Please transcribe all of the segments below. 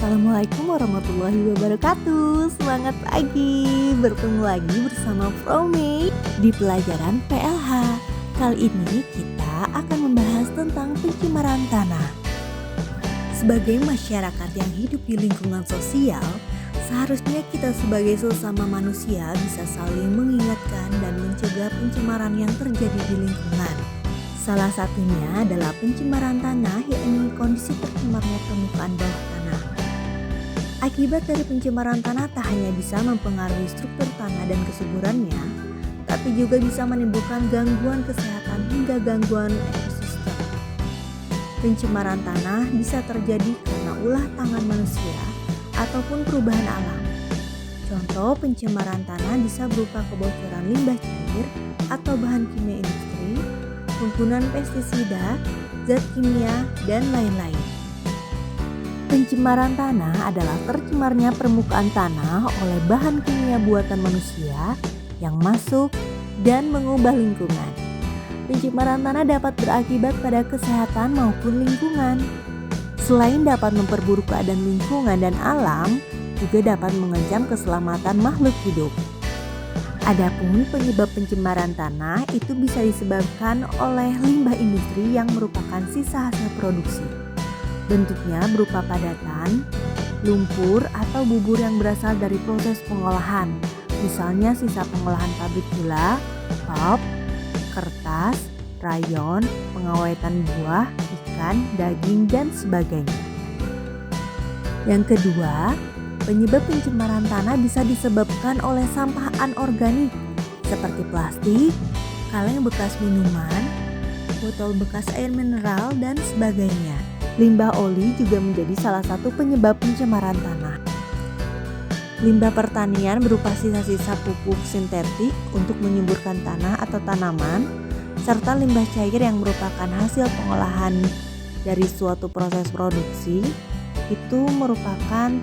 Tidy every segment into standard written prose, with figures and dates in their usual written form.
Assalamualaikum warahmatullahi wabarakatuh. Semangat pagi, bertemu lagi bersama Fromi di pelajaran PLH. Kali ini kita akan membahas tentang pencemaran tanah. Sebagai masyarakat yang hidup di lingkungan sosial, seharusnya kita sebagai sesama manusia bisa saling mengingatkan dan mencegah pencemaran yang terjadi di lingkungan. Salah satunya adalah pencemaran tanah, yakni kondisi tercemarnya permukaan bawah tanah. Akibat dari pencemaran tanah tak hanya bisa mempengaruhi struktur tanah dan kesuburannya, tapi juga bisa menimbulkan gangguan kesehatan hingga gangguan ekosistem. Pencemaran tanah bisa terjadi karena ulah tangan manusia ataupun perubahan alam. Contoh pencemaran tanah bisa berupa kebocoran limbah cair atau bahan kimia industri, penggunaan pestisida, zat kimia, dan lain-lain. Pencemaran tanah adalah tercemarnya permukaan tanah oleh bahan kimia buatan manusia yang masuk dan mengubah lingkungan. Pencemaran tanah dapat berakibat pada kesehatan maupun lingkungan. Selain dapat memperburuk keadaan lingkungan dan alam, juga dapat mengancam keselamatan makhluk hidup. Adapun penyebab pencemaran tanah itu bisa disebabkan oleh limbah industri yang merupakan sisa hasil produksi. Bentuknya berupa padatan, lumpur, atau bubur yang berasal dari proses pengolahan. Misalnya sisa pengolahan pabrik gula, pulp, kertas, rayon, pengawetan buah, ikan, daging, dan sebagainya. Yang kedua, penyebab pencemaran tanah bisa disebabkan oleh sampah anorganik seperti plastik, kaleng bekas minuman, botol bekas air mineral, dan sebagainya. Limbah oli juga menjadi salah satu penyebab pencemaran tanah. Limbah pertanian berupa sisa-sisa pupuk sintetik untuk menyuburkan tanah atau tanaman, serta limbah cair yang merupakan hasil pengolahan dari suatu proses produksi, itu merupakan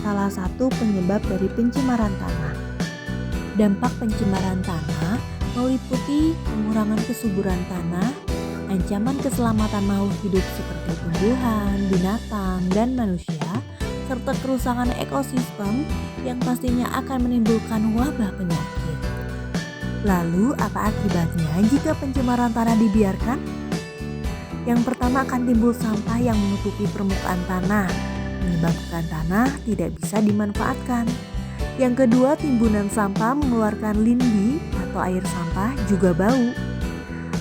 salah satu penyebab dari pencemaran tanah. Dampak pencemaran tanah meliputi pengurangan kesuburan tanah, ancaman keselamatan makhluk hidup seperti tumbuhan, binatang, dan manusia, serta kerusakan ekosistem yang pastinya akan menimbulkan wabah penyakit. Lalu, apa akibatnya jika pencemaran tanah dibiarkan? Yang pertama akan timbul sampah yang menutupi permukaan tanah, menyebabkan tanah tidak bisa dimanfaatkan. Yang kedua, timbunan sampah mengeluarkan lindi atau air sampah juga bau.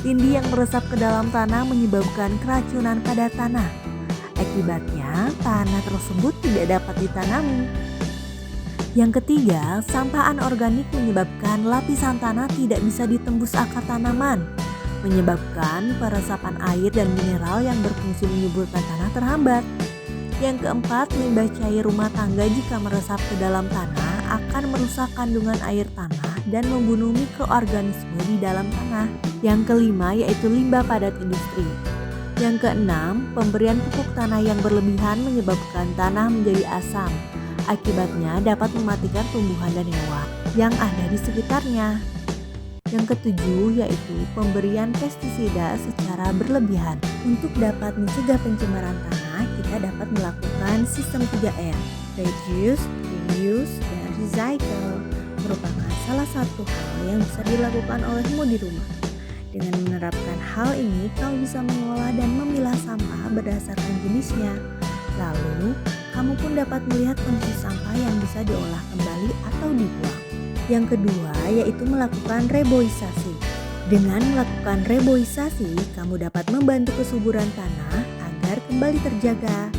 Lindi yang meresap ke dalam tanah menyebabkan keracunan pada tanah. Akibatnya, tanah tersebut tidak dapat ditanami. Yang ketiga, sampah anorganik menyebabkan lapisan tanah tidak bisa ditembus akar tanaman, menyebabkan peresapan air dan mineral yang berfungsi menyuburkan tanah terhambat. Yang keempat, limbah cair rumah tangga jika meresap ke dalam tanah akan merusak kandungan air tanah dan membunuh mikroorganisme di dalam tanah. Yang kelima yaitu limbah padat industri. Yang keenam, pemberian pupuk tanah yang berlebihan menyebabkan tanah menjadi asam. Akibatnya dapat mematikan tumbuhan dan hewan yang ada di sekitarnya. Yang ketujuh yaitu pemberian pestisida secara berlebihan. Untuk dapat mencegah pencemaran tanah, kita dapat melakukan sistem 3R, reduce, reuse, dan recycle. Merupakan salah satu hal yang bisa dilakukan olehmu di rumah. Dengan menerapkan hal ini, kamu bisa mengolah dan memilah sampah berdasarkan jenisnya. Lalu, kamu pun dapat melihat kondisi sampah yang bisa diolah kembali atau dibuang. Yang kedua, yaitu melakukan reboisasi. Dengan melakukan reboisasi, kamu dapat membantu kesuburan tanah agar kembali terjaga.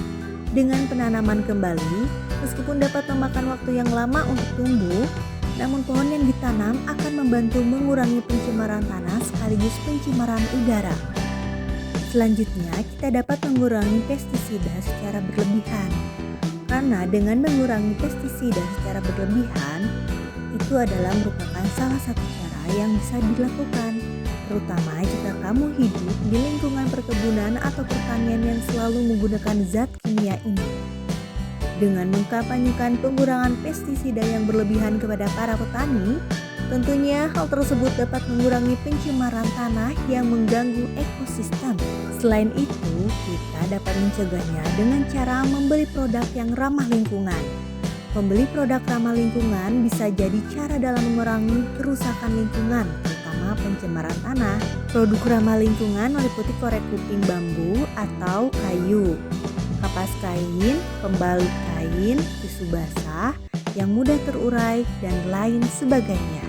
Dengan penanaman kembali, meskipun dapat memakan waktu yang lama untuk tumbuh, namun pohon yang ditanam akan membantu mengurangi pencemaran tanah sekaligus pencemaran udara. Selanjutnya, kita dapat mengurangi pestisida secara berlebihan. Karena dengan mengurangi pestisida secara berlebihan, itu adalah merupakan salah satu cara yang bisa dilakukan, terutama jika kamu hidup di lingkungan perkebunan atau pertanian yang selalu menggunakan zat kimia ini. Dengan mengkampanyekan pengurangan pestisida yang berlebihan kepada para petani, Tentunya hal tersebut dapat mengurangi pencemaran tanah yang mengganggu ekosistem. Selain itu, kita dapat mencegahnya dengan cara membeli produk yang ramah lingkungan. Membeli produk ramah lingkungan bisa jadi cara dalam mengurangi kerusakan lingkungan, terutama pencemaran tanah. Produk ramah lingkungan meliputi korek kuping bambu atau kayu, kapas kain, pembalut kain, tisu basah yang mudah terurai, dan lain sebagainya.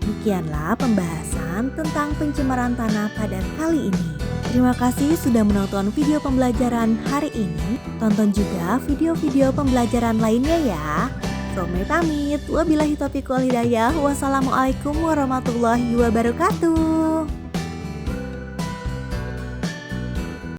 Demikianlah pembahasan tentang pencemaran tanah pada kali ini. Terima kasih sudah menonton video pembelajaran hari ini. Tonton juga video-video pembelajaran lainnya ya. Romai pamit. Wabillahi taufiq wal hidayah. Wassalamualaikum warahmatullahi wabarakatuh.